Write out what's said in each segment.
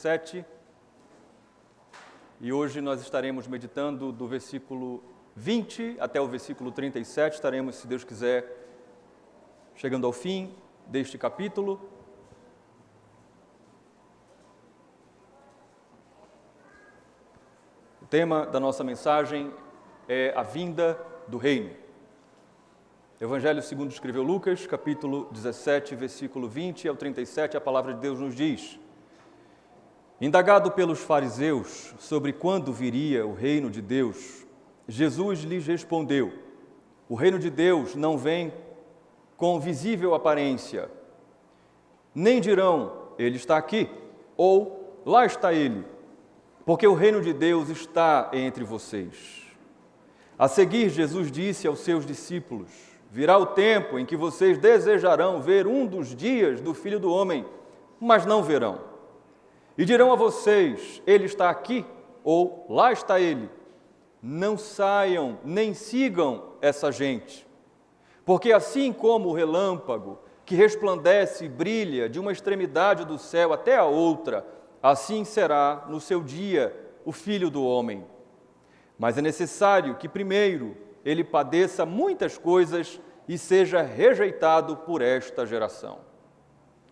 7, e hoje nós estaremos meditando do versículo 20 até o versículo 37, estaremos, se Deus quiser, chegando ao fim deste capítulo. O tema da nossa mensagem é a vinda do reino. Evangelho segundo escreveu Lucas, capítulo 17, versículo 20 ao 37, a palavra de Deus nos diz: Indagado pelos fariseus sobre quando viria o reino de Deus, Jesus lhes respondeu: o reino de Deus não vem com visível aparência. Nem dirão, ele está aqui, ou lá está ele, porque o reino de Deus está entre vocês. A seguir, Jesus disse aos seus discípulos: virá o tempo em que vocês desejarão ver um dos dias do Filho do Homem, mas não verão. E dirão a vocês, ele está aqui, ou lá está ele. Não saiam, nem sigam essa gente. Porque assim como o relâmpago, que resplandece e brilha de uma extremidade do céu até a outra, assim será no seu dia o Filho do Homem. Mas é necessário que primeiro ele padeça muitas coisas e seja rejeitado por esta geração.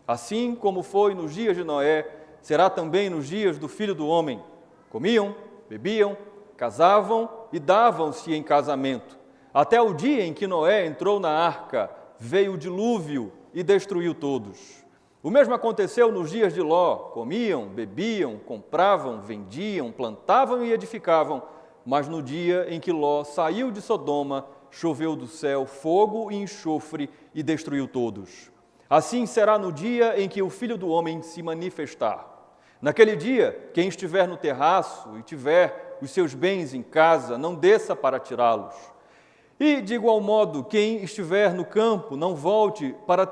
Assim como foi nos dias de Noé, será também nos dias do Filho do Homem. Comiam, bebiam, casavam e davam-se em casamento. Até o dia em que Noé entrou na arca, veio o dilúvio e destruiu todos. O mesmo aconteceu nos dias de Ló. Comiam, bebiam, compravam, vendiam, plantavam e edificavam. Mas no dia em que Ló saiu de Sodoma, choveu do céu fogo e enxofre e destruiu todos. Assim será no dia em que o Filho do Homem se manifestar. Naquele dia, quem estiver no terraço e tiver os seus bens em casa, não desça para tirá-los. E, de igual modo, quem estiver no campo, não volte para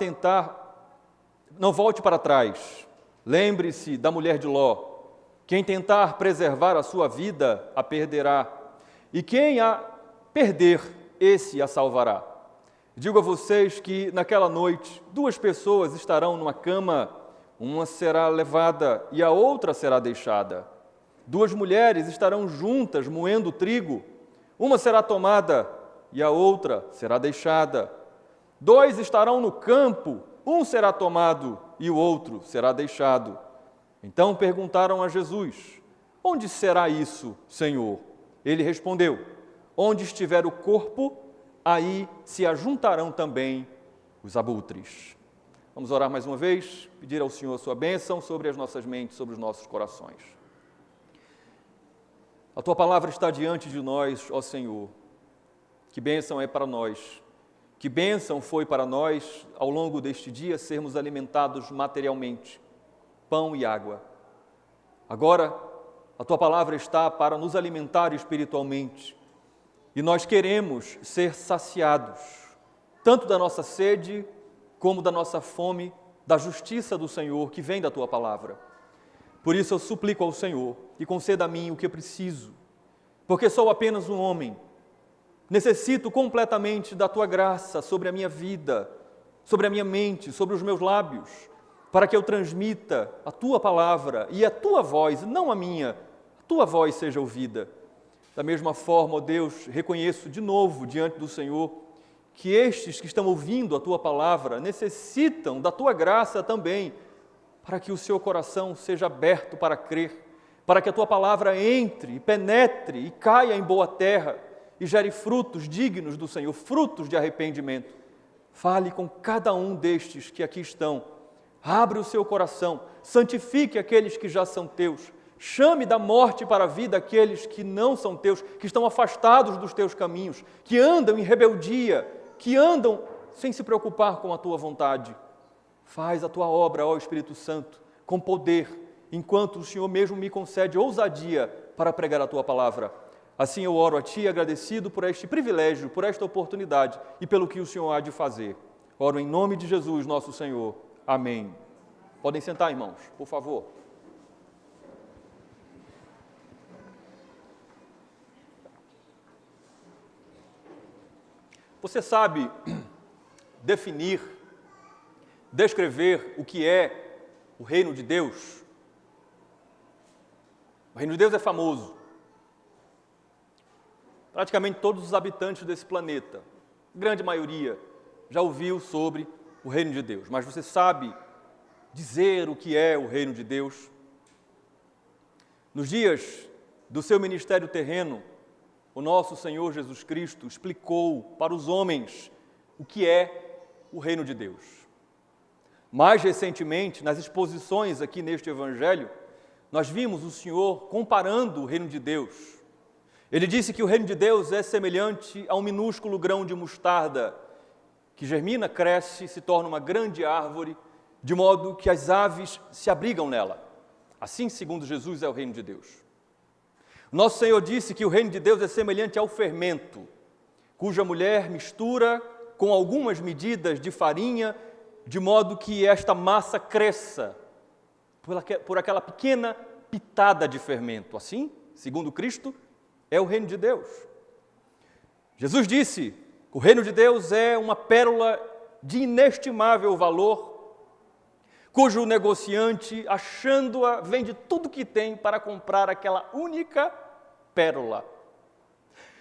trás. Lembre-se da mulher de Ló. Quem tentar preservar a sua vida, a perderá. E quem a perder, esse a salvará. Digo a vocês que naquela noite 2 pessoas estarão numa cama, uma será levada e a outra será deixada. 2 mulheres estarão juntas moendo trigo, uma será tomada e a outra será deixada. 2 estarão no campo, um será tomado e o outro será deixado. Então perguntaram a Jesus: onde será isso, Senhor? Ele respondeu: onde estiver o corpo, aí se ajuntarão também os abutres. Vamos orar mais uma vez, pedir ao Senhor a sua bênção sobre as nossas mentes, sobre os nossos corações. A tua palavra está diante de nós, ó Senhor. Que bênção é para nós. Que bênção foi para nós, ao longo deste dia, sermos alimentados materialmente, pão e água. Agora, a tua palavra está para nos alimentar espiritualmente. E nós queremos ser saciados, tanto da nossa sede, como da nossa fome, da justiça do Senhor, que vem da Tua palavra. Por isso eu suplico ao Senhor, que conceda a mim o que eu preciso, porque sou apenas um homem. Necessito completamente da Tua graça sobre a minha vida, sobre a minha mente, sobre os meus lábios, para que eu transmita a Tua palavra e a Tua voz, não a minha, a Tua voz seja ouvida. Da mesma forma, ó Deus, reconheço de novo diante do Senhor que estes que estão ouvindo a Tua palavra necessitam da Tua graça também, para que o seu coração seja aberto para crer, para que a Tua palavra entre, penetre e caia em boa terra e gere frutos dignos do Senhor, frutos de arrependimento. Fale com cada um destes que aqui estão, abre o seu coração, santifique aqueles que já são Teus, chame da morte para a vida aqueles que não são Teus, que estão afastados dos Teus caminhos, que andam em rebeldia, que andam sem se preocupar com a Tua vontade. Faz a Tua obra, ó Espírito Santo, com poder, enquanto o Senhor mesmo me concede ousadia para pregar a Tua palavra. Assim eu oro a Ti, agradecido por este privilégio, por esta oportunidade e pelo que o Senhor há de fazer. Oro em nome de Jesus, nosso Senhor. Amém. Podem sentar, irmãos, por favor. Você sabe definir, descrever o que é o reino de Deus? O reino de Deus é famoso. Praticamente todos os habitantes desse planeta, grande maioria, já ouviu sobre o reino de Deus. Mas você sabe dizer o que é o reino de Deus? Nos dias do seu ministério terreno, o nosso Senhor Jesus Cristo explicou para os homens o que é o reino de Deus. Mais recentemente, nas exposições aqui neste Evangelho, nós vimos o Senhor comparando o reino de Deus. Ele disse que o reino de Deus é semelhante a um minúsculo grão de mostarda, que germina, cresce e se torna uma grande árvore, de modo que as aves se abrigam nela. Assim, segundo Jesus, é o reino de Deus. Nosso Senhor disse que o reino de Deus é semelhante ao fermento, cuja mulher mistura com algumas medidas de farinha, de modo que esta massa cresça por aquela pequena pitada de fermento. Assim, segundo Cristo, é o reino de Deus. Jesus disse que o reino de Deus é uma pérola de inestimável valor, cujo negociante, achando-a, vende tudo que tem para comprar aquela única pérola.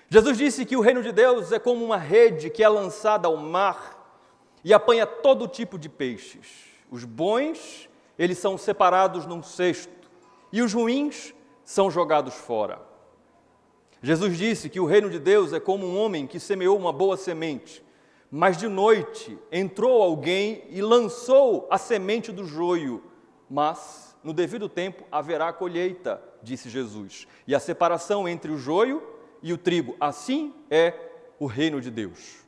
Jesus disse que o reino de Deus é como uma rede que é lançada ao mar e apanha todo tipo de peixes. Os bons, eles são separados num cesto, e os ruins são jogados fora. Jesus disse que o reino de Deus é como um homem que semeou uma boa semente, mas de noite entrou alguém e lançou a semente do joio. Mas, no devido tempo, haverá colheita, disse Jesus, e a separação entre o joio e o trigo. Assim é o reino de Deus.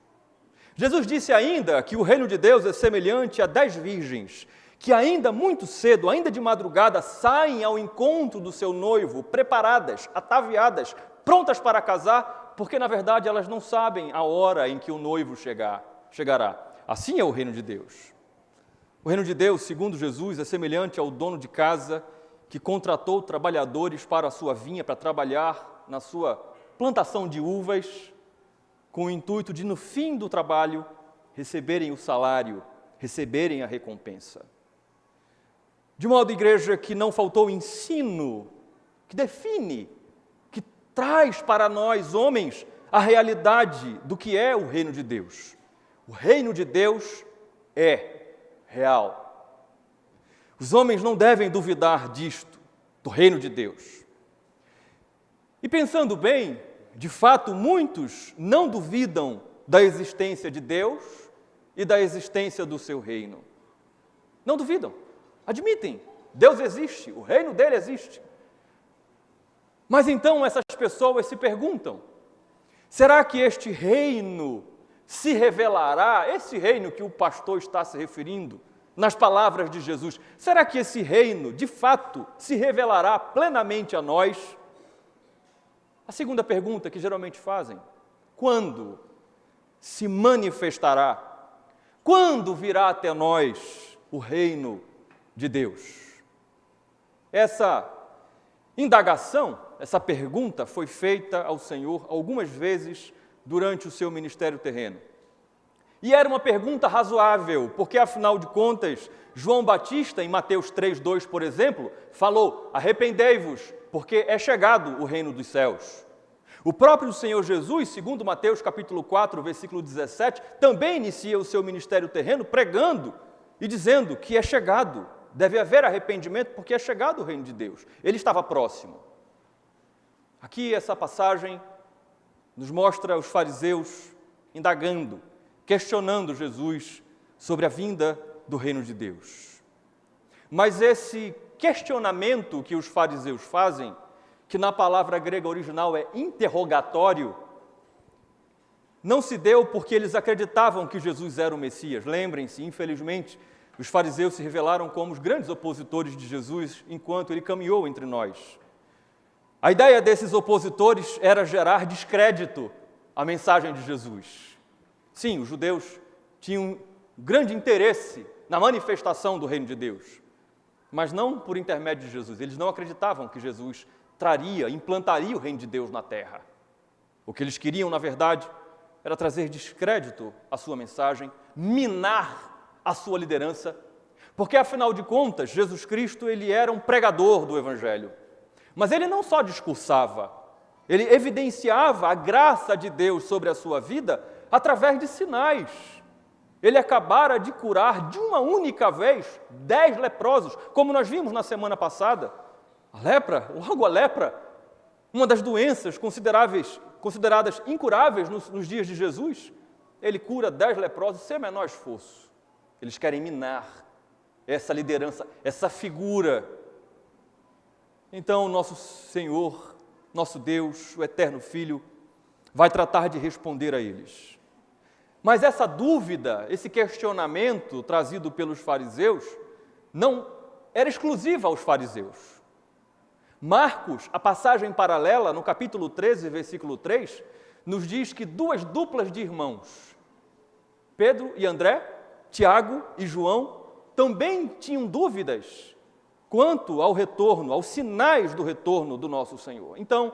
Jesus disse ainda que o reino de Deus é semelhante a 10 virgens, que ainda muito cedo, ainda de madrugada, saem ao encontro do seu noivo, preparadas, ataviadas, prontas para casar, porque na verdade elas não sabem a hora em que o noivo chegará. Assim é o reino de Deus. O reino de Deus, segundo Jesus, é semelhante ao dono de casa que contratou trabalhadores para a sua vinha, para trabalhar na sua plantação de uvas, com o intuito de, no fim do trabalho, receberem o salário, receberem a recompensa. De modo, igreja, que não faltou ensino que define, que traz para nós, homens, a realidade do que é o reino de Deus. O reino de Deus é real. Os homens não devem duvidar disto, do reino de Deus. E pensando bem, de fato, muitos não duvidam da existência de Deus e da existência do seu reino. Não duvidam. Admitem, Deus existe, o reino dele existe. Mas então essas pessoas se perguntam, será que este reino se revelará, esse reino que o pastor está se referindo, nas palavras de Jesus, será que esse reino, de fato, se revelará plenamente a nós? A segunda pergunta que geralmente fazem, quando se manifestará? Quando virá até nós o reino de Deus? Essa indagação, essa pergunta foi feita ao Senhor algumas vezes durante o seu ministério terreno. E era uma pergunta razoável, porque afinal de contas, João Batista, em Mateus 3:2, por exemplo, falou: arrependei-vos, porque é chegado o reino dos céus. O próprio Senhor Jesus, segundo Mateus capítulo 4, versículo 17, também inicia o seu ministério terreno pregando e dizendo que é chegado, deve haver arrependimento porque é chegado o reino de Deus. Ele estava próximo. Aqui essa passagem nos mostra os fariseus indagando, questionando Jesus sobre a vinda do reino de Deus. Mas esse questionamento que os fariseus fazem, que na palavra grega original é interrogatório, não se deu porque eles acreditavam que Jesus era o Messias. Lembrem-se, infelizmente, os fariseus se revelaram como os grandes opositores de Jesus enquanto ele caminhou entre nós. A ideia desses opositores era gerar descrédito à mensagem de Jesus. Sim, os judeus tinham grande interesse na manifestação do reino de Deus, mas não por intermédio de Jesus. Eles não acreditavam que Jesus implantaria o reino de Deus na terra. O que eles queriam, na verdade, era trazer descrédito à sua mensagem, minar a sua liderança, porque, afinal de contas, Jesus Cristo ele era um pregador do Evangelho. Mas ele não só discursava, ele evidenciava a graça de Deus sobre a sua vida através de sinais. Ele acabara de curar de uma única vez 10 leprosos, como nós vimos na semana passada. A lepra, uma das doenças consideradas incuráveis nos dias de Jesus, ele cura 10 leprosos sem menor esforço. Eles querem minar essa liderança, essa figura. Então, nosso Senhor, nosso Deus, o Eterno Filho, vai tratar de responder a eles. Mas essa dúvida, esse questionamento trazido pelos fariseus, não era exclusiva aos fariseus. Marcos, a passagem paralela, no capítulo 13, versículo 3, nos diz que 2 duplas de irmãos, Pedro e André, Tiago e João, também tinham dúvidas quanto ao retorno, aos sinais do retorno do nosso Senhor. Então,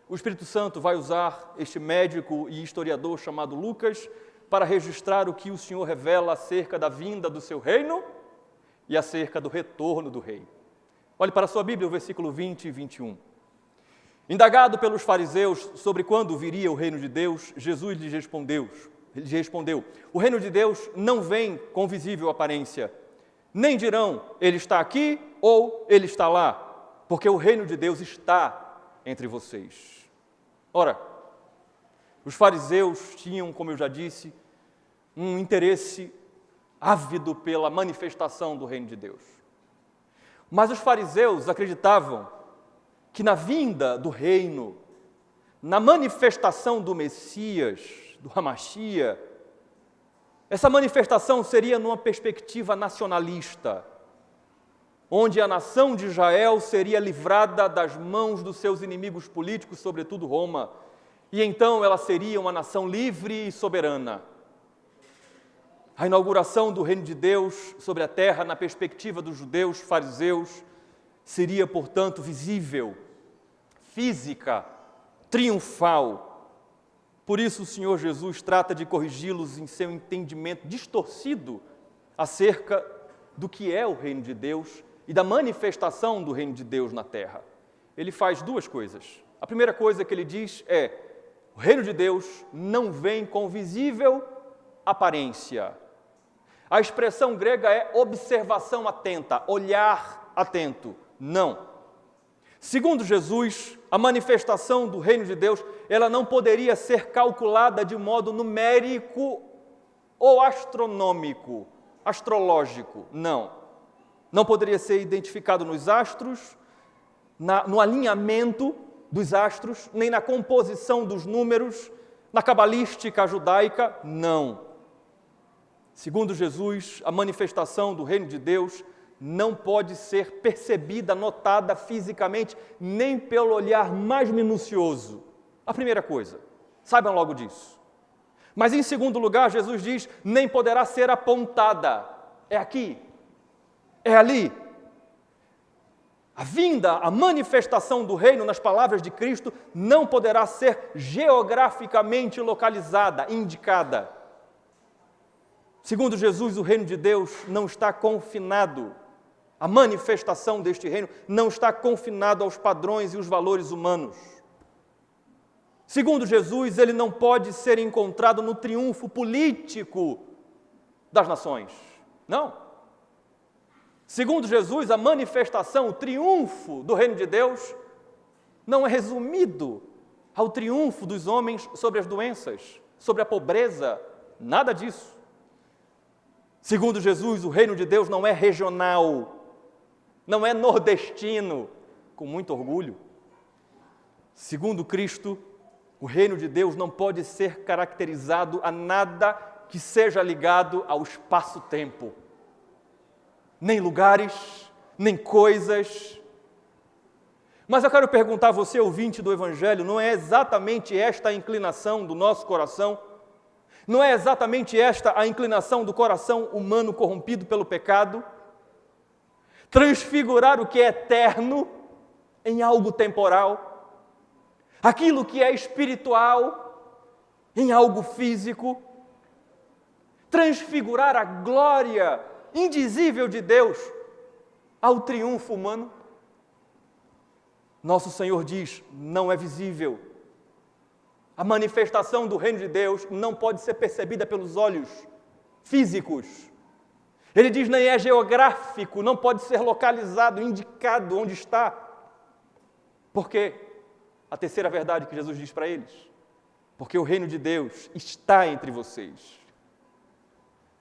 o Espírito Santo vai usar este médico e historiador chamado Lucas para registrar o que o Senhor revela acerca da vinda do seu reino e acerca do retorno do rei. Olhe para a sua Bíblia, o versículo 20 e 21. Indagado pelos fariseus sobre quando viria o reino de Deus, Jesus lhes respondeu, o reino de Deus não vem com visível aparência, nem dirão, ele está aqui ou ele está lá, porque o reino de Deus está entre vocês. Ora, os fariseus tinham, como eu já disse, um interesse ávido pela manifestação do reino de Deus. Mas os fariseus acreditavam que na vinda do reino, na manifestação do Messias, do Hamashia, essa manifestação seria numa perspectiva nacionalista, onde a nação de Israel seria livrada das mãos dos seus inimigos políticos, sobretudo Roma, e então ela seria uma nação livre e soberana. A inauguração do reino de Deus sobre a terra, na perspectiva dos judeus fariseus, seria, portanto, visível, física, triunfal. Por isso o Senhor Jesus trata de corrigi-los em seu entendimento distorcido acerca do que é o reino de Deus e da manifestação do reino de Deus na terra. Ele faz 2 coisas. A primeira coisa que ele diz é: o reino de Deus não vem com visível aparência. A expressão grega é observação atenta, olhar atento. Não. Segundo Jesus, a manifestação do reino de Deus, ela não poderia ser calculada de modo numérico ou astronômico, astrológico, não. Não poderia ser identificado nos astros, no alinhamento dos astros, nem na composição dos números, na cabalística judaica, não. Segundo Jesus, a manifestação do reino de Deus não pode ser percebida, notada fisicamente, nem pelo olhar mais minucioso. A primeira coisa, saibam logo disso. Mas em segundo lugar, Jesus diz, nem poderá ser apontada. É aqui, é ali. A vinda, a manifestação do reino, nas palavras de Cristo, não poderá ser geograficamente localizada, indicada. Segundo Jesus, o reino de Deus não está confinado. A manifestação deste reino não está confinado aos padrões e os valores humanos. Segundo Jesus, ele não pode ser encontrado no triunfo político das nações. Não. Segundo Jesus, a manifestação, o triunfo do reino de Deus não é resumido ao triunfo dos homens sobre as doenças, sobre a pobreza, nada disso. Segundo Jesus, o reino de Deus não é regional, não é nordestino, com muito orgulho. Segundo Cristo, o reino de Deus não pode ser caracterizado a nada que seja ligado ao espaço-tempo. Nem lugares, nem coisas. Mas eu quero perguntar a você, ouvinte do Evangelho, não é exatamente esta a inclinação do nosso coração? Não é exatamente esta a inclinação do coração humano corrompido pelo pecado? Transfigurar o que é eterno em algo temporal, aquilo que é espiritual em algo físico, transfigurar a glória indizível de Deus ao triunfo humano. Nosso Senhor diz, não é visível. A manifestação do reino de Deus não pode ser percebida pelos olhos físicos. Ele diz, nem é geográfico, não pode ser localizado, indicado onde está. Por quê? A terceira verdade que Jesus diz para eles. Porque o reino de Deus está entre vocês.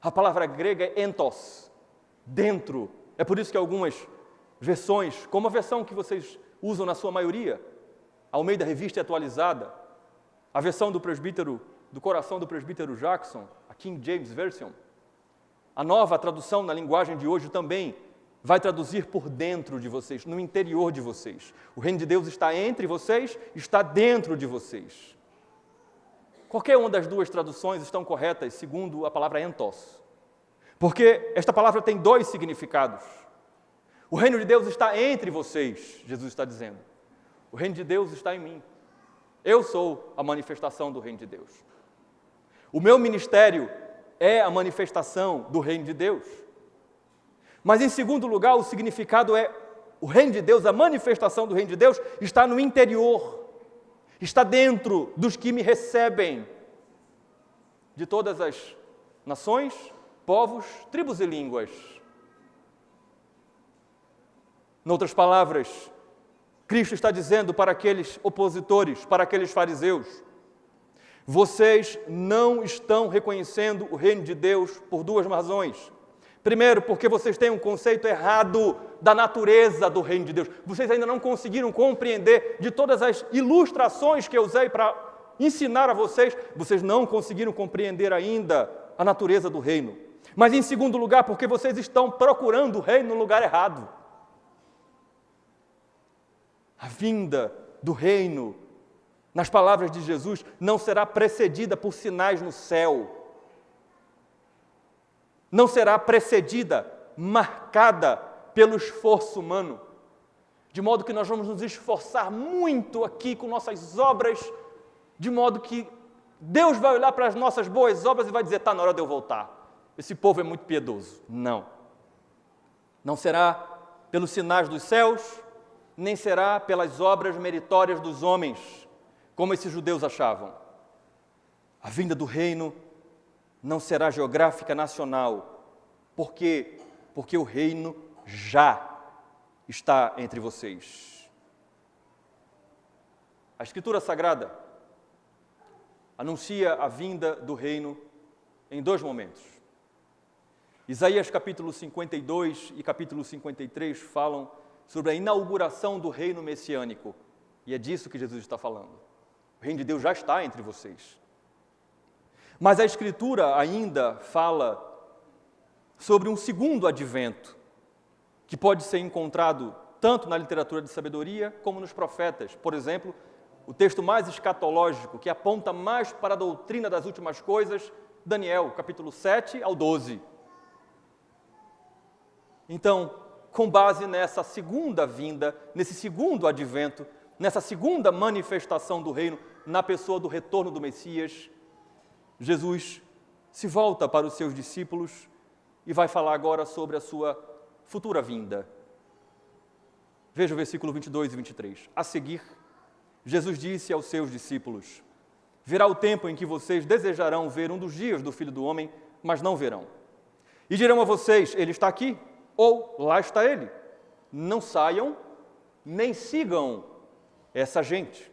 A palavra grega é entos, dentro. É por isso que algumas versões, como a versão que vocês usam na sua maioria, a Almeida Revista e Atualizada, a versão do presbítero, do coração do presbítero Jackson, a King James Version, a nova tradução na linguagem de hoje também vai traduzir por dentro de vocês, no interior de vocês. O reino de Deus está entre vocês, está dentro de vocês. Qualquer uma das duas traduções estão corretas, segundo a palavra entos. Porque esta palavra tem dois significados. O reino de Deus está entre vocês, Jesus está dizendo. O reino de Deus está em mim. Eu sou a manifestação do reino de Deus. O meu ministério é a manifestação do reino de Deus. Mas, em segundo lugar, o significado é o reino de Deus, a manifestação do reino de Deus está no interior, está dentro dos que me recebem, de todas as nações, povos, tribos e línguas. Em outras palavras, Cristo está dizendo para aqueles opositores, para aqueles fariseus, vocês não estão reconhecendo o reino de Deus por duas razões. Primeiro, porque vocês têm um conceito errado da natureza do reino de Deus. Vocês ainda não conseguiram compreender de todas as ilustrações que eu usei para ensinar a vocês, vocês não conseguiram compreender ainda a natureza do reino. Mas, em segundo lugar, porque vocês estão procurando o reino no lugar errado. A vinda do reino, nas palavras de Jesus, não será precedida por sinais no céu. Não será precedida, marcada pelo esforço humano. De modo que nós vamos nos esforçar muito aqui com nossas obras, de modo que Deus vai olhar para as nossas boas obras e vai dizer, está na hora de eu voltar. Esse povo é muito piedoso. Não. Não será pelos sinais dos céus, nem será pelas obras meritórias dos homens, como esses judeus achavam. A vinda do reino não será geográfica nacional. Por quê? Porque o reino já está entre vocês. A Escritura Sagrada anuncia a vinda do reino em dois momentos. Isaías capítulo 52 e capítulo 53 falam sobre a inauguração do reino messiânico. E é disso que Jesus está falando. O reino de Deus já está entre vocês. Mas a Escritura ainda fala sobre um segundo advento, que pode ser encontrado tanto na literatura de sabedoria como nos profetas. Por exemplo, o texto mais escatológico, que aponta mais para a doutrina das últimas coisas, Daniel, capítulo 7 ao 12. Então, com base nessa segunda vinda, nesse segundo advento, nessa segunda manifestação do reino, na pessoa do retorno do Messias, Jesus se volta para os seus discípulos e vai falar agora sobre a sua futura vinda. Veja o versículo 22 e 23. A seguir, Jesus disse aos seus discípulos, virá o tempo em que vocês desejarão ver um dos dias do Filho do Homem, mas não verão. E dirão a vocês, ele está aqui, ou lá está ele. Não saiam, nem sigam essa gente.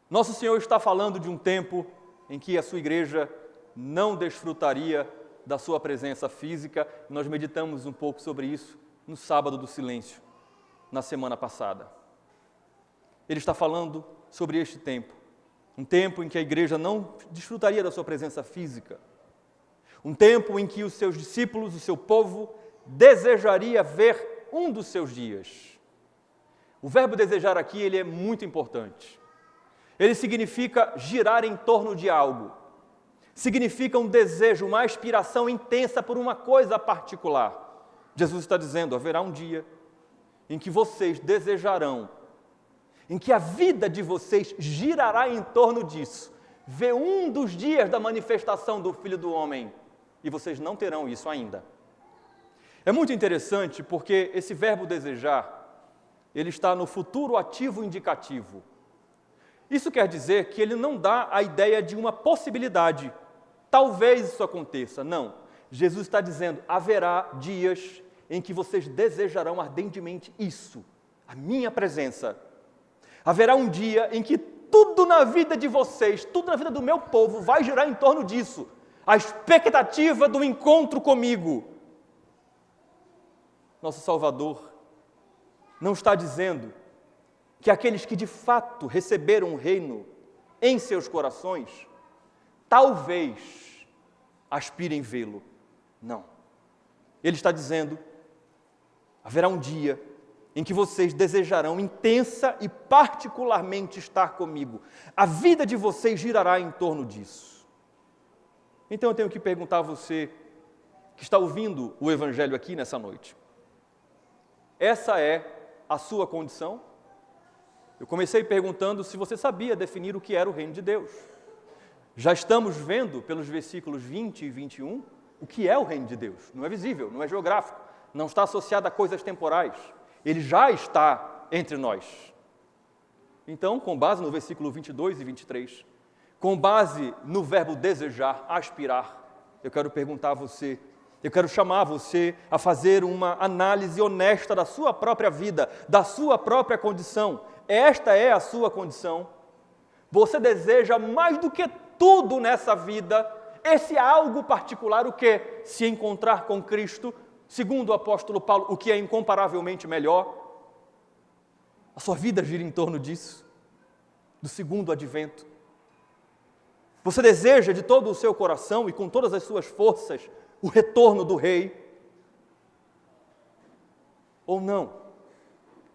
Nosso Senhor está falando de um tempo em que a sua igreja não desfrutaria da sua presença física. Nós meditamos um pouco sobre isso no sábado do silêncio, na semana passada. Ele está falando sobre este tempo, um tempo em que a igreja não desfrutaria da sua presença física, um tempo em que os seus discípulos, o seu povo, desejaria ver um dos seus dias. O verbo desejar aqui, ele é muito importante. Ele significa girar em torno de algo. Significa um desejo, uma aspiração intensa por uma coisa particular. Jesus está dizendo, haverá um dia em que vocês desejarão, em que a vida de vocês girará em torno disso. Ver um dos dias da manifestação do Filho do Homem. E vocês não terão isso ainda. É muito interessante porque esse verbo desejar ele está no futuro ativo indicativo. Isso quer dizer que ele não dá a ideia de uma possibilidade. Talvez isso aconteça. Não. Jesus está dizendo, haverá dias em que vocês desejarão ardentemente isso, a minha presença. Haverá um dia em que tudo na vida de vocês, tudo na vida do meu povo vai girar em torno disso. A expectativa do encontro comigo. Nosso Salvador não está dizendo que aqueles que de fato receberam o reino em seus corações, talvez aspirem vê-lo. Não. Ele está dizendo, haverá um dia em que vocês desejarão intensa e particularmente estar comigo. A vida de vocês girará em torno disso. Então eu tenho que perguntar a você que está ouvindo o Evangelho aqui nessa noite. Essa é a sua condição? Eu comecei perguntando se você sabia definir o que era o reino de Deus. Já estamos vendo pelos versículos 20 e 21 o que é o reino de Deus. Não é visível, não é geográfico, não está associado a coisas temporais. Ele já está entre nós. Então, com base no versículo 22 e 23, com base no verbo desejar, aspirar, eu quero perguntar a você, eu quero chamar você a fazer uma análise honesta da sua própria vida, da sua própria condição. Esta é a sua condição. Você deseja mais do que tudo nessa vida, esse algo particular, o que? Se encontrar com Cristo, segundo o apóstolo Paulo, o que é incomparavelmente melhor. A sua vida gira em torno disso, do segundo advento. Você deseja de todo o seu coração e com todas as suas forças o retorno do Rei? Ou não?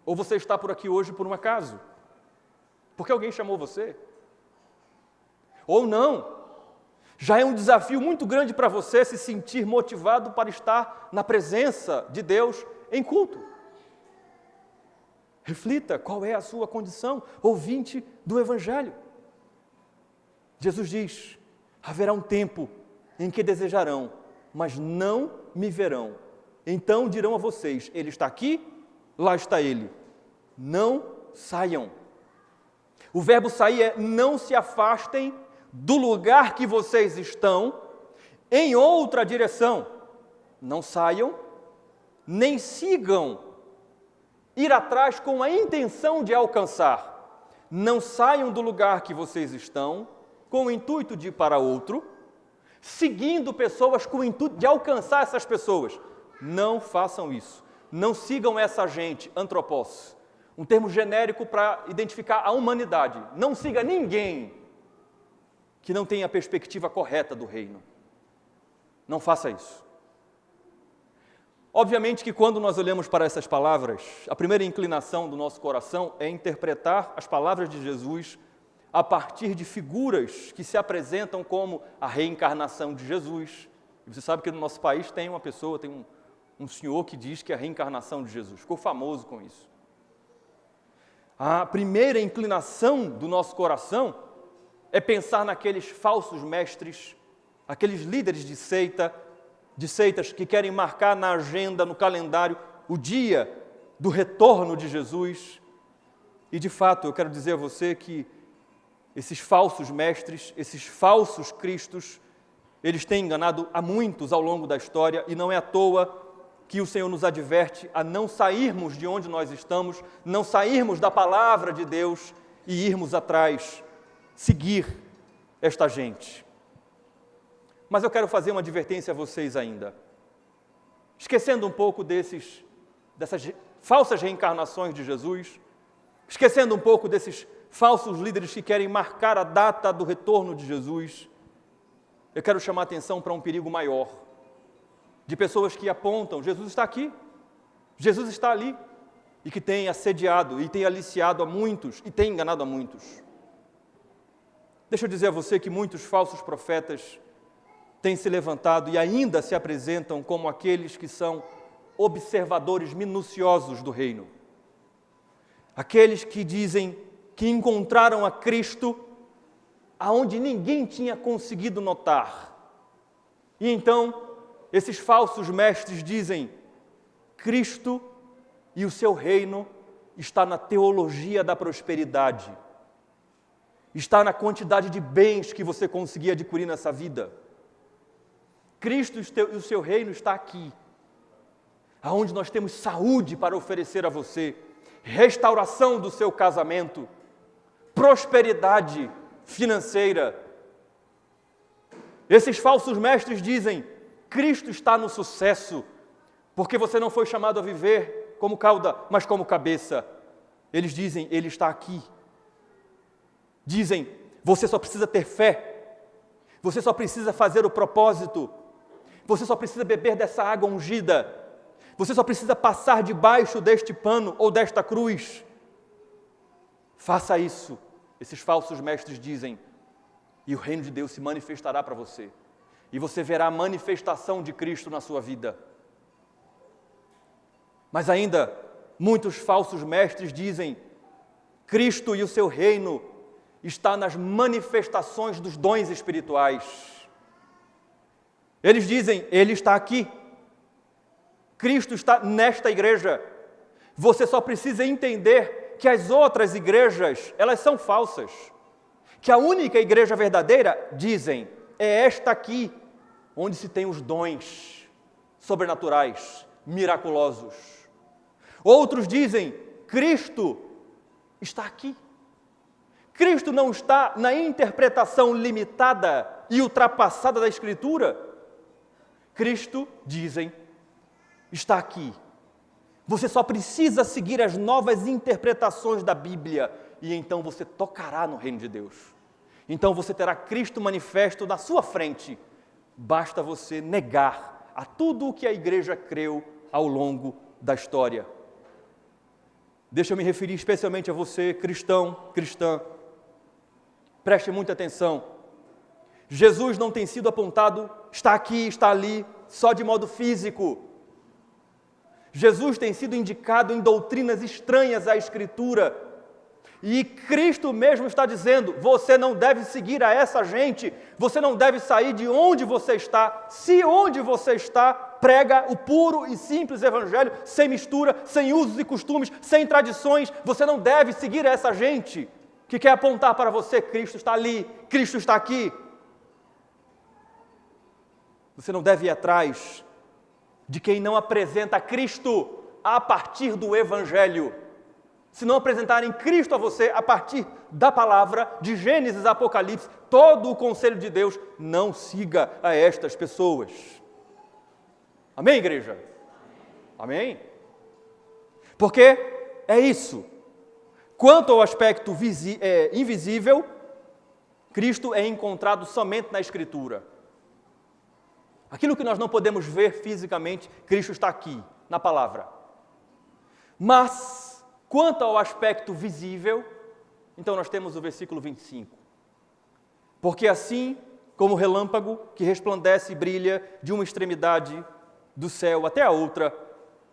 Ou você está por aqui hoje por um acaso? Porque alguém chamou você? Ou não? Já é um desafio muito grande para você se sentir motivado para estar na presença de Deus em culto. Reflita qual é a sua condição, ouvinte do Evangelho. Jesus diz, haverá um tempo em que desejarão, mas não me verão. Então dirão a vocês, ele está aqui, lá está ele. Não saiam. O verbo sair é não se afastem do lugar que vocês estão em outra direção. Não saiam, nem sigam ir atrás com a intenção de alcançar. Não saiam do lugar que vocês estão com o intuito de ir para outro, seguindo pessoas com o intuito de alcançar essas pessoas. Não façam isso. Não sigam essa gente, antropós, um termo genérico para identificar a humanidade. Não siga ninguém que não tenha a perspectiva correta do reino. Não faça isso. Obviamente que quando nós olhamos para essas palavras, a primeira inclinação do nosso coração é interpretar as palavras de Jesus a partir de figuras que se apresentam como a reencarnação de Jesus. E você sabe que no nosso país tem uma pessoa, tem um senhor que diz que é a reencarnação de Jesus. Ficou famoso com isso. A primeira inclinação do nosso coração é pensar naqueles falsos mestres, aqueles líderes de seitas que querem marcar na agenda, no calendário, o dia do retorno de Jesus. E, de fato, eu quero dizer a você que esses falsos mestres, esses falsos cristos, eles têm enganado a muitos ao longo da história e não é à toa que o Senhor nos adverte a não sairmos de onde nós estamos, não sairmos da palavra de Deus e irmos atrás, seguir esta gente. Mas eu quero fazer uma advertência a vocês ainda. Esquecendo um pouco dessas falsas reencarnações de Jesus, esquecendo um pouco desses falsos líderes que querem marcar a data do retorno de Jesus, eu quero chamar a atenção para um perigo maior, de pessoas que apontam, Jesus está aqui, Jesus está ali, e que tem assediado e tem aliciado a muitos e tem enganado a muitos. Deixa eu dizer a você que muitos falsos profetas têm se levantado e ainda se apresentam como aqueles que são observadores minuciosos do reino. Aqueles que dizem que encontraram a Cristo aonde ninguém tinha conseguido notar. E então, esses falsos mestres dizem, Cristo e o seu reino está na teologia da prosperidade, está na quantidade de bens que você conseguir adquirir nessa vida. Cristo e o seu reino está aqui, aonde nós temos saúde para oferecer a você, restauração do seu casamento, prosperidade financeira. Esses falsos mestres dizem: Cristo está no sucesso, porque você não foi chamado a viver como cauda, mas como cabeça. Eles dizem: Ele está aqui. Dizem: você só precisa ter fé, você só precisa fazer o propósito, você só precisa beber dessa água ungida, você só precisa passar debaixo deste pano ou desta cruz. Faça isso, esses falsos mestres dizem, e o reino de Deus se manifestará para você. E você verá a manifestação de Cristo na sua vida. Mas ainda, muitos falsos mestres dizem: Cristo e o seu reino está nas manifestações dos dons espirituais. Eles dizem: Ele está aqui. Cristo está nesta igreja. Você só precisa entender que as outras igrejas, elas são falsas. Que a única igreja verdadeira, dizem, é esta aqui, onde se tem os dons sobrenaturais, miraculosos. Outros dizem: Cristo está aqui. Cristo não está na interpretação limitada e ultrapassada da Escritura. Cristo, dizem, está aqui. Você só precisa seguir as novas interpretações da Bíblia e então você tocará no reino de Deus. Então você terá Cristo manifesto na sua frente. Basta você negar a tudo o que a igreja creu ao longo da história. Deixa eu me referir especialmente a você, cristão, cristã. Preste muita atenção. Jesus não tem sido apontado, está aqui, está ali, só de modo físico. Jesus tem sido indicado em doutrinas estranhas à Escritura. E Cristo mesmo está dizendo: você não deve seguir a essa gente, você não deve sair de onde você está, se onde você está prega o puro e simples evangelho, sem mistura, sem usos e costumes, sem tradições, você não deve seguir essa gente que quer apontar para você: Cristo está ali, Cristo está aqui. Você não deve ir atrás de quem não apresenta Cristo a partir do evangelho. Se não apresentarem Cristo a você a partir da palavra, de Gênesis a Apocalipse, todo o conselho de Deus, não siga a estas pessoas. Amém, igreja? Amém? Porque é isso. Quanto ao aspecto invisível, Cristo é encontrado somente na Escritura. Aquilo que nós não podemos ver fisicamente, Cristo está aqui, na palavra. Mas, quanto ao aspecto visível, então nós temos o versículo 25. Porque assim como o relâmpago que resplandece e brilha de uma extremidade do céu até a outra,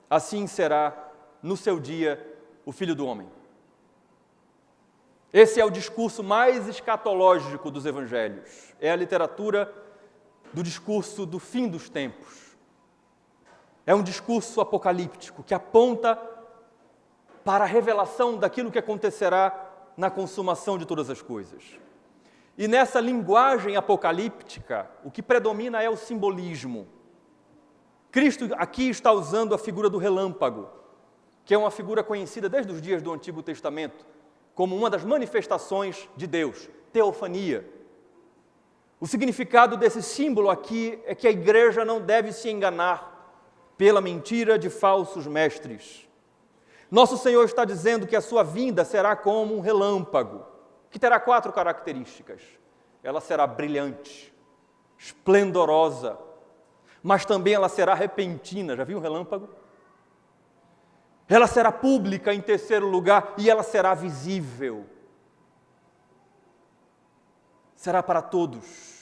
assim será no seu dia o Filho do Homem. Esse é o discurso mais escatológico dos evangelhos. É a literatura do discurso do fim dos tempos. É um discurso apocalíptico que aponta para a revelação daquilo que acontecerá na consumação de todas as coisas. E nessa linguagem apocalíptica, o que predomina é o simbolismo. Cristo aqui está usando a figura do relâmpago, que é uma figura conhecida desde os dias do Antigo Testamento, como uma das manifestações de Deus, teofania. O significado desse símbolo aqui é que a igreja não deve se enganar pela mentira de falsos mestres. Nosso Senhor está dizendo que a sua vinda será como um relâmpago, que terá 4 características. Ela será brilhante, esplendorosa, mas também ela será repentina. Já viu um relâmpago? Ela será pública em terceiro lugar e ela será visível. Será para todos.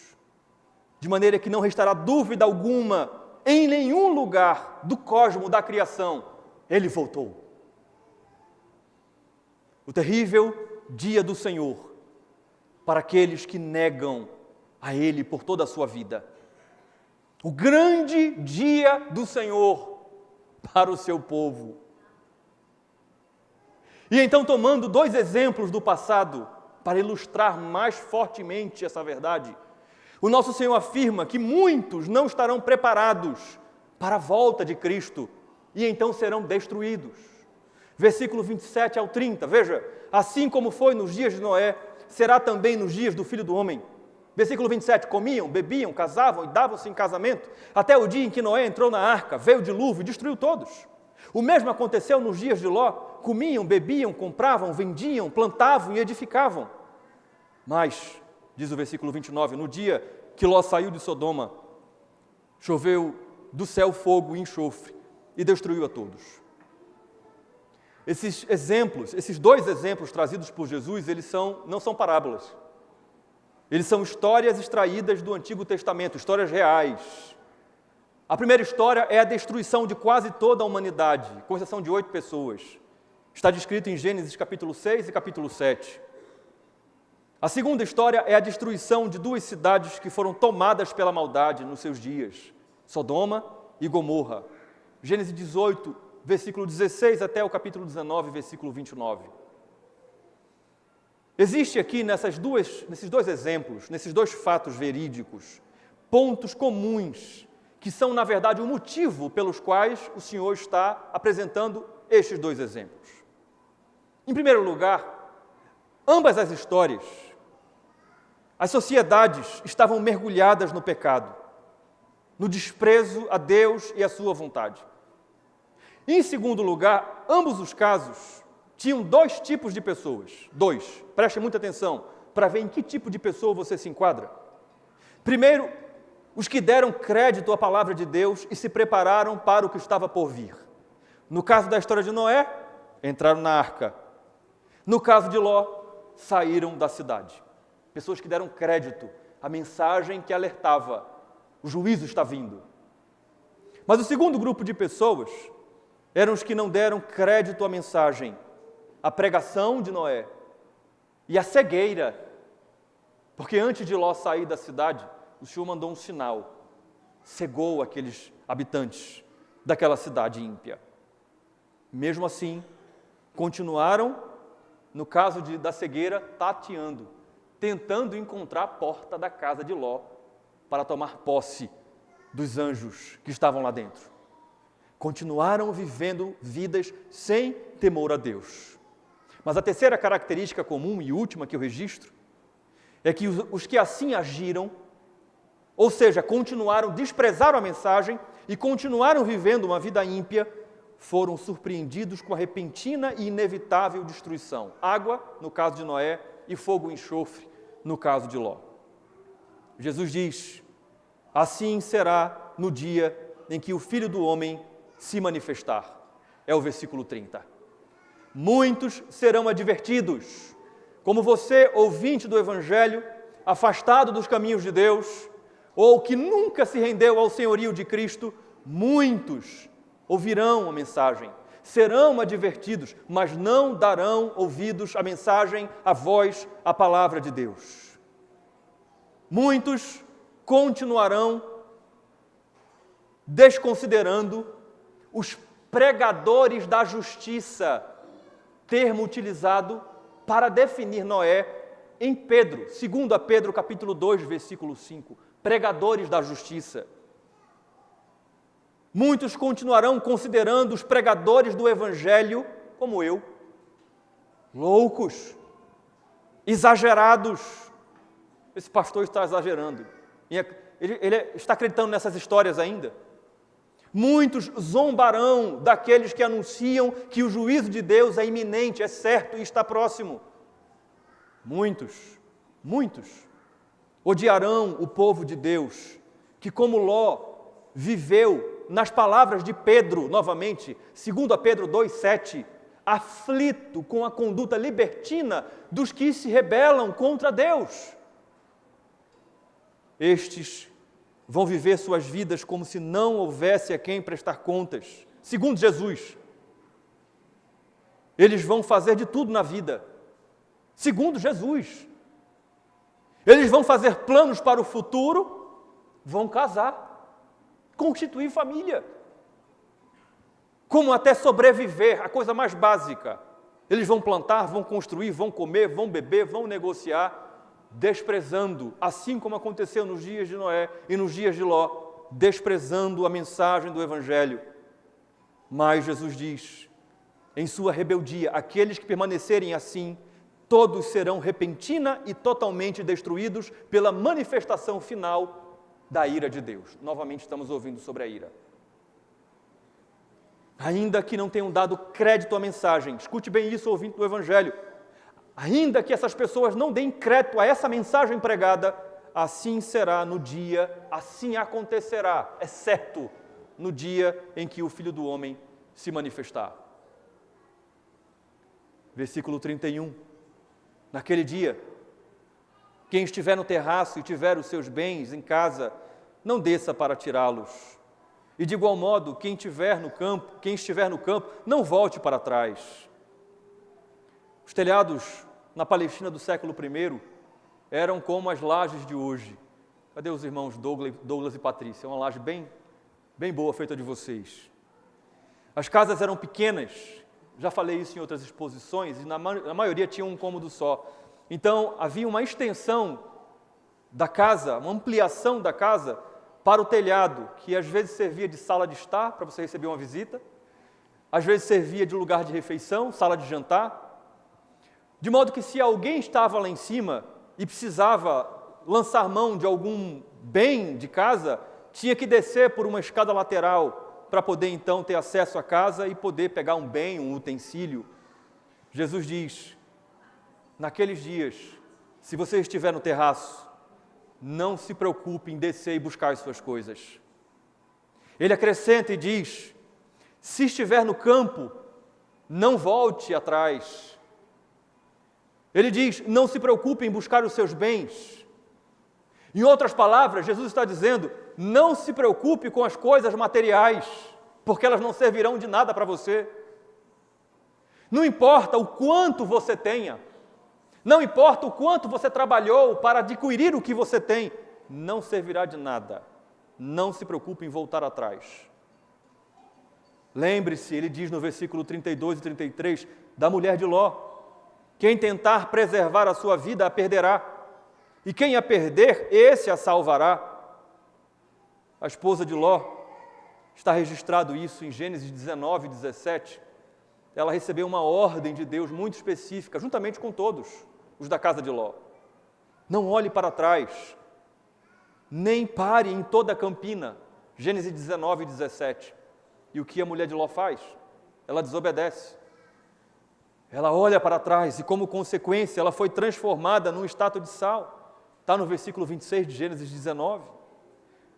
De maneira que não restará dúvida alguma, em nenhum lugar do cosmo da criação, Ele voltou. O terrível dia do Senhor, para aqueles que negam a Ele por toda a sua vida. O grande dia do Senhor para o seu povo. E então, tomando dois exemplos do passado para ilustrar mais fortemente essa verdade, o nosso Senhor afirma que muitos não estarão preparados para a volta de Cristo e então serão destruídos. Versículo 27 ao 30, veja, assim como foi nos dias de Noé, será também nos dias do Filho do Homem. Versículo 27, comiam, bebiam, casavam e davam-se em casamento, até o dia em que Noé entrou na arca, veio o dilúvio e destruiu todos. O mesmo aconteceu nos dias de Ló, comiam, bebiam, compravam, vendiam, plantavam e edificavam. Mas, diz o versículo 29, no dia que Ló saiu de Sodoma, choveu do céu fogo e enxofre e destruiu a todos. Esses dois exemplos trazidos por Jesus, não são parábolas. Eles são histórias extraídas do Antigo Testamento, histórias reais. A primeira história é a destruição de quase toda a humanidade, com exceção de 8 pessoas. Está descrito em Gênesis capítulo 6 e capítulo 7. A segunda história é a destruição de 2 cidades que foram tomadas pela maldade nos seus dias, Sodoma e Gomorra. Gênesis 18, versículo 16 até o capítulo 19, versículo 29. Existe aqui nesses dois exemplos, nesses 2 fatos verídicos, pontos comuns que são, na verdade, o motivo pelos quais o Senhor está apresentando estes 2 exemplos. Em primeiro lugar, ambas as histórias, as sociedades estavam mergulhadas no pecado, no desprezo a Deus e a sua vontade. Em segundo lugar, ambos os casos tinham 2 tipos de pessoas. 2. Preste muita atenção para ver em que tipo de pessoa você se enquadra. Primeiro, os que deram crédito à palavra de Deus e se prepararam para o que estava por vir. No caso da história de Noé, entraram na arca. No caso de Ló, saíram da cidade. Pessoas que deram crédito à mensagem que alertava: o juízo está vindo. Mas o segundo grupo de pessoas eram os que não deram crédito à mensagem, à pregação de Noé e à cegueira, porque antes de Ló sair da cidade, o Senhor mandou um sinal, cegou aqueles habitantes daquela cidade ímpia. Mesmo assim, continuaram, no caso da cegueira, tateando, tentando encontrar a porta da casa de Ló para tomar posse dos anjos que estavam lá dentro. Continuaram vivendo vidas sem temor a Deus. Mas a terceira característica comum e última que eu registro é que os que assim agiram, ou seja, desprezaram a mensagem e continuaram vivendo uma vida ímpia, foram surpreendidos com a repentina e inevitável destruição. Água, no caso de Noé, e fogo e enxofre, no caso de Ló. Jesus diz: assim será no dia em que o Filho do Homem se manifestar. É o versículo 30. Muitos serão advertidos, como você, ouvinte do Evangelho, afastado dos caminhos de Deus, ou que nunca se rendeu ao senhorio de Cristo, muitos ouvirão a mensagem, serão advertidos, mas não darão ouvidos à mensagem, à voz, à palavra de Deus. Muitos continuarão desconsiderando os pregadores da justiça, termo utilizado para definir Noé em Pedro, 2 Pedro capítulo 2, versículo 5, pregadores da justiça. Muitos continuarão considerando os pregadores do Evangelho, como eu, loucos, exagerados. Esse pastor está exagerando. Ele está acreditando nessas histórias ainda. Muitos zombarão daqueles que anunciam que o juízo de Deus é iminente, é certo e está próximo. Muitos odiarão o povo de Deus, que como Ló viveu, nas palavras de Pedro, novamente, 2 Pedro 2,7, aflito com a conduta libertina dos que se rebelam contra Deus. Estes vão viver suas vidas como se não houvesse a quem prestar contas. Segundo Jesus, eles vão fazer de tudo na vida. Segundo Jesus, eles vão fazer planos para o futuro, vão casar, constituir família, como até sobreviver, a coisa mais básica. Eles vão plantar, vão construir, vão comer, vão beber, vão negociar, desprezando, assim como aconteceu nos dias de Noé e nos dias de Ló, desprezando a mensagem do Evangelho. Mas Jesus diz, em sua rebeldia, aqueles que permanecerem assim, todos serão repentina e totalmente destruídos pela manifestação final da ira de Deus. Novamente estamos ouvindo sobre a ira. Ainda que não tenham dado crédito à mensagem, escute bem isso, ouvinte do Evangelho, ainda que essas pessoas não deem crédito a essa mensagem pregada, assim será no dia, assim acontecerá, é certo, no dia em que o Filho do Homem se manifestar. Versículo 31. Naquele dia, quem estiver no terraço e tiver os seus bens em casa, não desça para tirá-los. E de igual modo, quem estiver no campo, não volte para trás. Os telhados na Palestina do século I eram como as lajes de hoje. Cadê os irmãos Douglas e Patrícia? É uma laje bem boa feita de vocês. As casas eram pequenas, já falei isso em outras exposições, e na maioria tinha um cômodo só. Então, havia uma extensão da casa, uma ampliação da casa para o telhado, que às vezes servia de sala de estar, para você receber uma visita, às vezes servia de lugar de refeição, sala de jantar, de modo que se alguém estava lá em cima e precisava lançar mão de algum bem de casa, tinha que descer por uma escada lateral para poder então ter acesso à casa e poder pegar um bem, um utensílio. Jesus diz, naqueles dias, se você estiver no terraço, não se preocupe em descer e buscar as suas coisas. Ele acrescenta e diz, se estiver no campo, não volte atrás. Ele diz, não se preocupe em buscar os seus bens. Em outras palavras, Jesus está dizendo, não se preocupe com as coisas materiais, porque elas não servirão de nada para você. Não importa o quanto você tenha, não importa o quanto você trabalhou para adquirir o que você tem, não servirá de nada. Não se preocupe em voltar atrás. Lembre-se, ele diz no versículo 32 e 33, da mulher de Ló, quem tentar preservar a sua vida a perderá, e quem a perder, esse a salvará. A esposa de Ló, está registrado isso em Gênesis 19, 17, ela recebeu uma ordem de Deus muito específica, juntamente com todos os da casa de Ló. Não olhe para trás, nem pare em toda a campina. Gênesis 19, 17. E o que a mulher de Ló faz? Ela desobedece. Ela olha para trás e, como consequência, ela foi transformada num estátua de sal. Está no versículo 26 de Gênesis 19.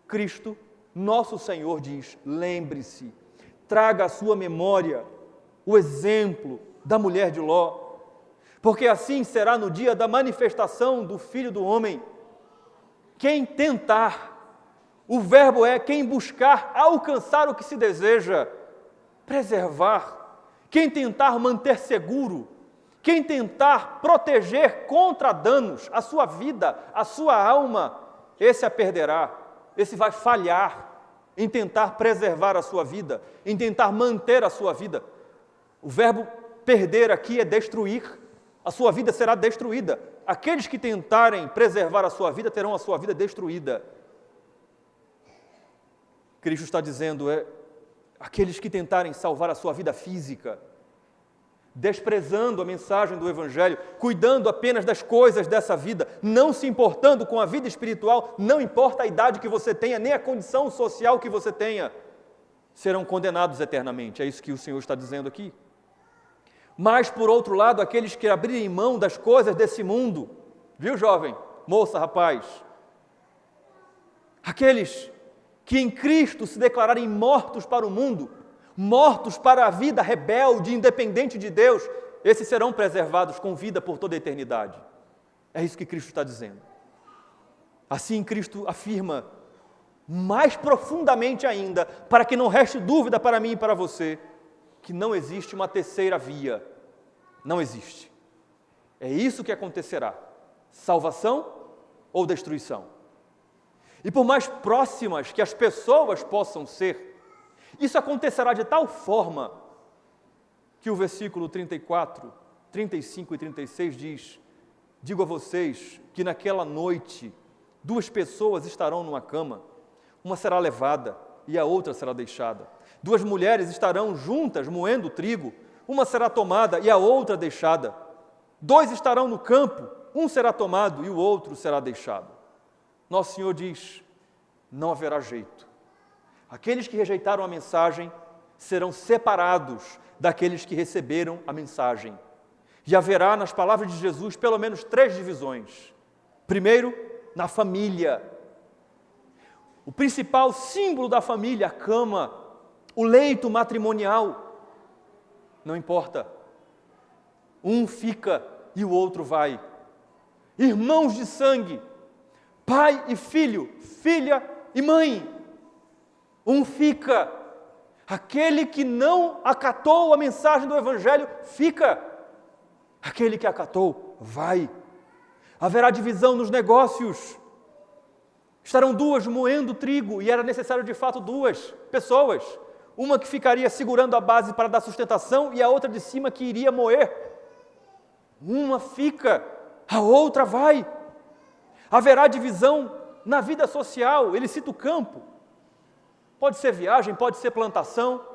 Cristo, nosso Senhor, diz, lembre-se, traga à sua memória o exemplo da mulher de Ló, porque assim será no dia da manifestação do Filho do Homem. Quem tentar, o verbo é quem buscar alcançar o que se deseja, preservar, quem tentar manter seguro, quem tentar proteger contra danos a sua vida, a sua alma, esse a perderá, esse vai falhar em tentar preservar a sua vida, em tentar manter a sua vida. O verbo perder aqui é destruir. A sua vida será destruída. Aqueles que tentarem preservar a sua vida terão a sua vida destruída. Cristo está dizendo, aqueles que tentarem salvar a sua vida física, desprezando a mensagem do Evangelho, cuidando apenas das coisas dessa vida, não se importando com a vida espiritual, não importa a idade que você tenha, nem a condição social que você tenha, serão condenados eternamente. É isso que o Senhor está dizendo aqui. Mas, por outro lado, aqueles que abrirem mão das coisas desse mundo, viu, jovem, moça, rapaz? Aqueles que em Cristo se declararem mortos para o mundo, mortos para a vida rebelde, independente de Deus, esses serão preservados com vida por toda a eternidade. É isso que Cristo está dizendo. Assim, Cristo afirma mais profundamente ainda, para que não reste dúvida para mim e para você, que não existe uma terceira via. Não existe. É isso que acontecerá. Salvação ou destruição. E por mais próximas que as pessoas possam ser, isso acontecerá de tal forma que o versículo 34 35 e 36 diz: digo a vocês que naquela noite 2 pessoas estarão numa cama, uma será levada e a outra será deixada. 2 mulheres estarão juntas moendo trigo, uma será tomada e a outra deixada. 2 estarão no campo, um será tomado e o outro será deixado. Nosso Senhor diz: não haverá jeito. Aqueles que rejeitaram a mensagem serão separados daqueles que receberam a mensagem. E haverá, nas palavras de Jesus, pelo menos 3 divisões. Primeiro, na família. O principal símbolo da família, a cama, o leito matrimonial. Não importa. Um fica e o outro vai. Irmãos de sangue, pai e filho, filha e mãe. Um fica. Aquele que não acatou a mensagem do Evangelho, fica. Aquele que acatou, vai. Haverá divisão nos negócios. Estarão 2 moendo trigo, e era necessário de fato 2 pessoas. Uma que ficaria segurando a base para dar sustentação, e a outra de cima que iria moer. Uma fica, a outra vai. Haverá divisão na vida social. Ele cita o campo. Pode ser viagem, pode ser plantação.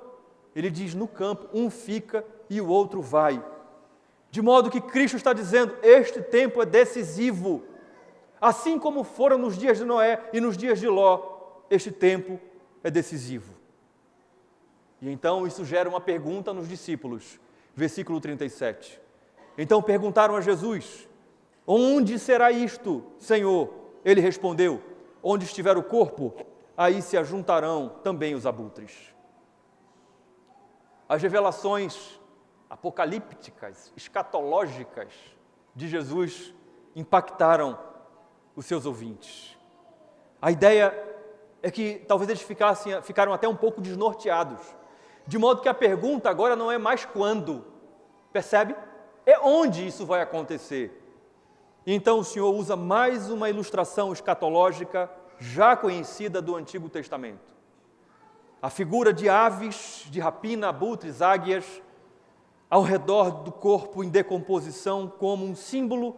Ele diz: no campo, um fica e o outro vai. De modo que Cristo está dizendo: este tempo é decisivo. Assim como foram nos dias de Noé e nos dias de Ló, este tempo é decisivo. E então isso gera uma pergunta nos discípulos. Versículo 37. Então perguntaram a Jesus: onde será isto, Senhor? Ele respondeu: onde estiver o corpo, aí se ajuntarão também os abutres. As revelações apocalípticas, escatológicas de Jesus impactaram os seus ouvintes. A ideia é que talvez eles ficaram até um pouco desnorteados, de modo que a pergunta agora não é mais quando, percebe? É onde isso vai acontecer. Então o Senhor usa mais uma ilustração escatológica já conhecida do Antigo Testamento. A figura de aves de rapina, abutres, águias, ao redor do corpo em decomposição, como um símbolo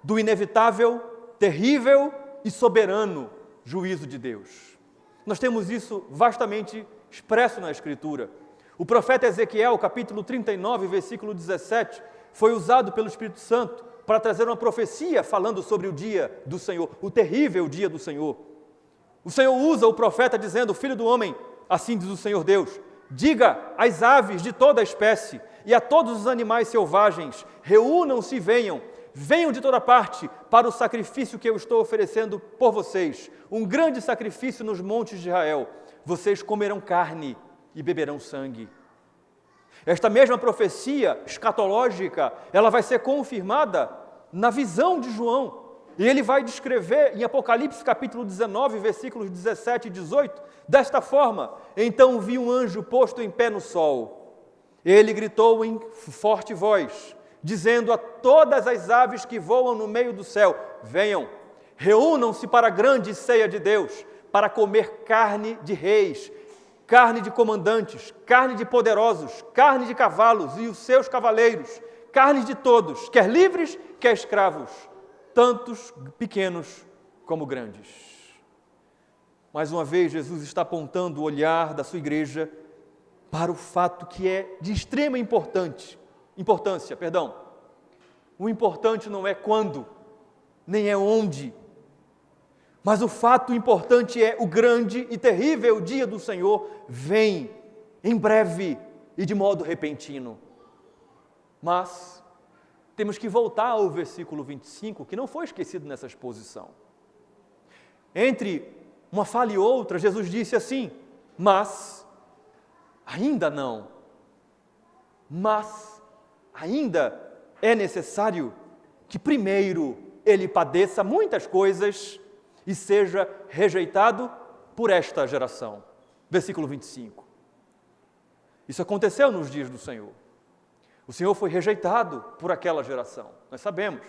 do inevitável, terrível e soberano juízo de Deus. Nós temos isso vastamente expresso na Escritura. O profeta Ezequiel, capítulo 39, versículo 17, foi usado pelo Espírito Santo para trazer uma profecia falando sobre o dia do Senhor, o terrível dia do Senhor. O Senhor usa o profeta dizendo: filho do homem, assim diz o Senhor Deus, diga às aves de toda a espécie e a todos os animais selvagens, reúnam-se e venham de toda parte para o sacrifício que eu estou oferecendo por vocês, um grande sacrifício nos montes de Israel. Vocês comerão carne e beberão sangue. Esta mesma profecia escatológica, ela vai ser confirmada na visão de João. E ele vai descrever em Apocalipse capítulo 19, versículos 17 e 18, desta forma: então vi um anjo posto em pé no sol. Ele gritou em forte voz, dizendo a todas as aves que voam no meio do céu: venham, reúnam-se para a grande ceia de Deus, para comer carne de reis, carne de comandantes, carne de poderosos, carne de cavalos e os seus cavaleiros, carne de todos, quer livres, quer escravos, tantos pequenos como grandes. Mais uma vez, Jesus está apontando o olhar da sua igreja para o fato que é de extrema importância. O importante não é quando, nem é onde, mas o fato importante é: o grande e terrível dia do Senhor vem em breve e de modo repentino. Mas temos que voltar ao versículo 25, que não foi esquecido nessa exposição. Entre uma fala e outra, Jesus disse assim: mas ainda não. Mas ainda é necessário que primeiro ele padeça muitas coisas e seja rejeitado por esta geração. Versículo 25. Isso aconteceu nos dias do Senhor. O Senhor foi rejeitado por aquela geração, nós sabemos.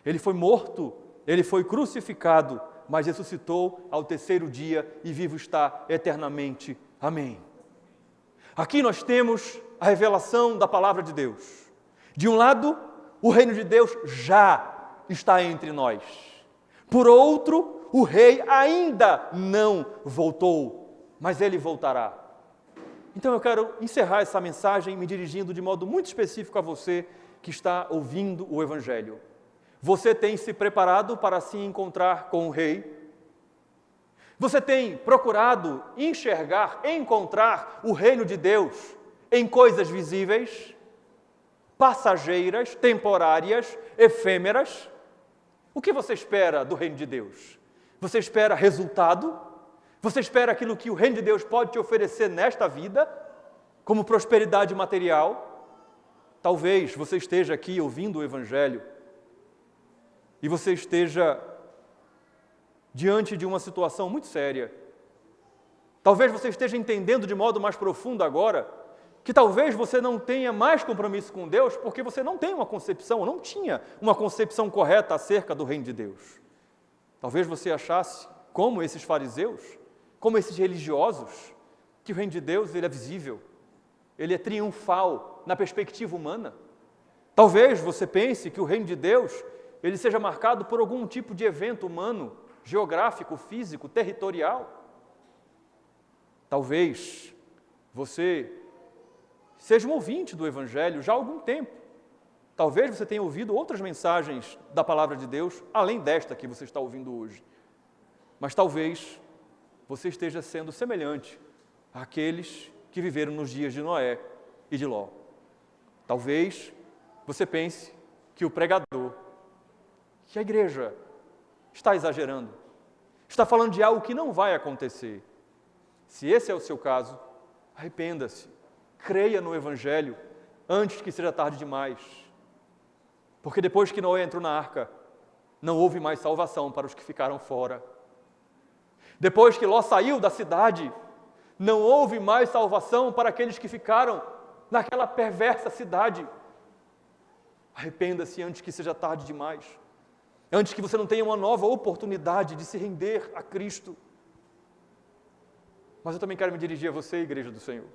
Ele foi morto, ele foi crucificado, mas ressuscitou ao terceiro dia e vivo está eternamente. Amém. Aqui nós temos a revelação da palavra de Deus. De um lado, o reino de Deus já está entre nós. Por outro, o rei ainda não voltou, mas ele voltará. Então eu quero encerrar essa mensagem me dirigindo de modo muito específico a você que está ouvindo o Evangelho. Você tem se preparado para se encontrar com o rei? Você tem procurado encontrar o reino de Deus em coisas visíveis, passageiras, temporárias, efêmeras? O que você espera do reino de Deus? Você espera resultado? Você espera aquilo que o reino de Deus pode te oferecer nesta vida, como prosperidade material? Talvez você esteja aqui ouvindo o Evangelho e você esteja diante de uma situação muito séria. Talvez você esteja entendendo de modo mais profundo agora que talvez você não tenha mais compromisso com Deus porque você não tem uma concepção, ou não tinha uma concepção correta acerca do reino de Deus. Talvez você achasse, como esses fariseus, como esses religiosos, que o reino de Deus ele é visível, ele é triunfal na perspectiva humana. Talvez você pense que o reino de Deus ele seja marcado por algum tipo de evento humano, geográfico, físico, territorial. Talvez você seja um ouvinte do Evangelho já há algum tempo. Talvez você tenha ouvido outras mensagens da Palavra de Deus, além desta que você está ouvindo hoje. Mas talvez você esteja sendo semelhante àqueles que viveram nos dias de Noé e de Ló. Talvez você pense que o pregador, que a igreja está exagerando, está falando de algo que não vai acontecer. Se esse é o seu caso, arrependa-se, creia no Evangelho antes que seja tarde demais. Porque depois que Noé entrou na arca, não houve mais salvação para os que ficaram fora. Depois que Ló saiu da cidade, não houve mais salvação para aqueles que ficaram naquela perversa cidade. Arrependa-se antes que seja tarde demais. Antes que você não tenha uma nova oportunidade de se render a Cristo. Mas eu também quero me dirigir a você, Igreja do Senhor.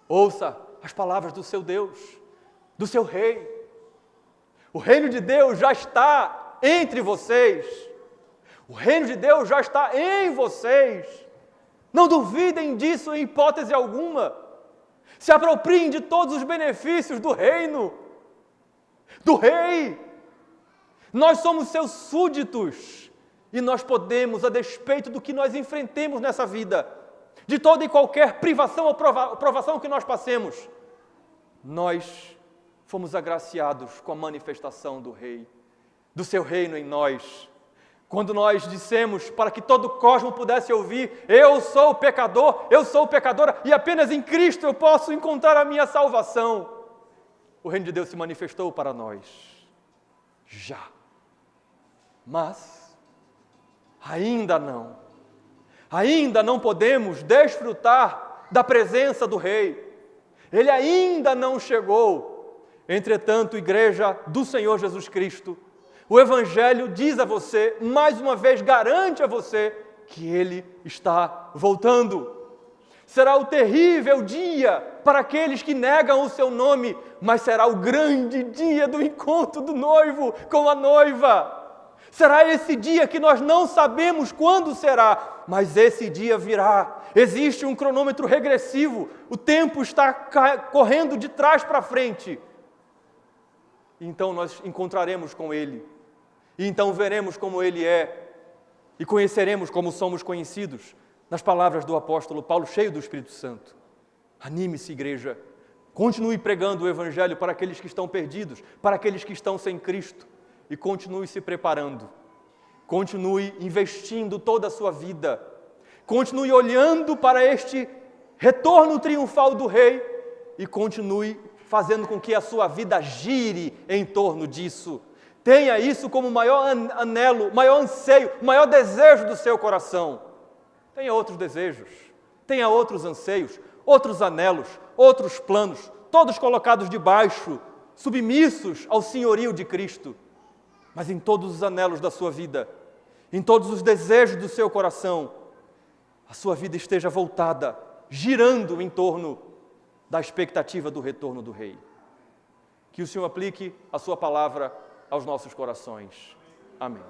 Ouça as palavras do seu Deus, do seu Rei. O reino de Deus já está entre vocês. O reino de Deus já está em vocês. Não duvidem disso em hipótese alguma. Se apropriem de todos os benefícios do reino, do Rei. Nós somos seus súditos e nós podemos, a despeito do que nós enfrentemos nessa vida, de toda e qualquer privação ou provação que nós passemos, nós fomos agraciados com a manifestação do Rei, do seu reino em nós. Quando nós dissemos para que todo o cosmo pudesse ouvir, eu sou pecadora e apenas em Cristo eu posso encontrar a minha salvação. O reino de Deus se manifestou para nós. Já. Mas, ainda não podemos desfrutar da presença do Rei. Ele ainda não chegou. Entretanto, Igreja do Senhor Jesus Cristo, o Evangelho diz a você, mais uma vez garante a você, que Ele está voltando. Será o terrível dia para aqueles que negam o seu nome, mas será o grande dia do encontro do noivo com a noiva. Será esse dia que nós não sabemos quando será, mas esse dia virá. Existe um cronômetro regressivo, o tempo está correndo de trás para frente. Então nós encontraremos com Ele, e então veremos como Ele é, e conheceremos como somos conhecidos, nas palavras do apóstolo Paulo, cheio do Espírito Santo. Anime-se, igreja, continue pregando o Evangelho para aqueles que estão perdidos, para aqueles que estão sem Cristo, e continue se preparando, continue investindo toda a sua vida, continue olhando para este retorno triunfal do Rei e continue fazendo com que a sua vida gire em torno disso. Tenha isso como maior anelo, maior anseio, maior desejo do seu coração. Tenha outros desejos, tenha outros anseios, outros anelos, outros planos, todos colocados debaixo, submissos ao senhorio de Cristo. Mas em todos os anelos da sua vida, em todos os desejos do seu coração, a sua vida esteja voltada, girando em torno da expectativa do retorno do Rei. Que o Senhor aplique a sua palavra aos nossos corações. Amém.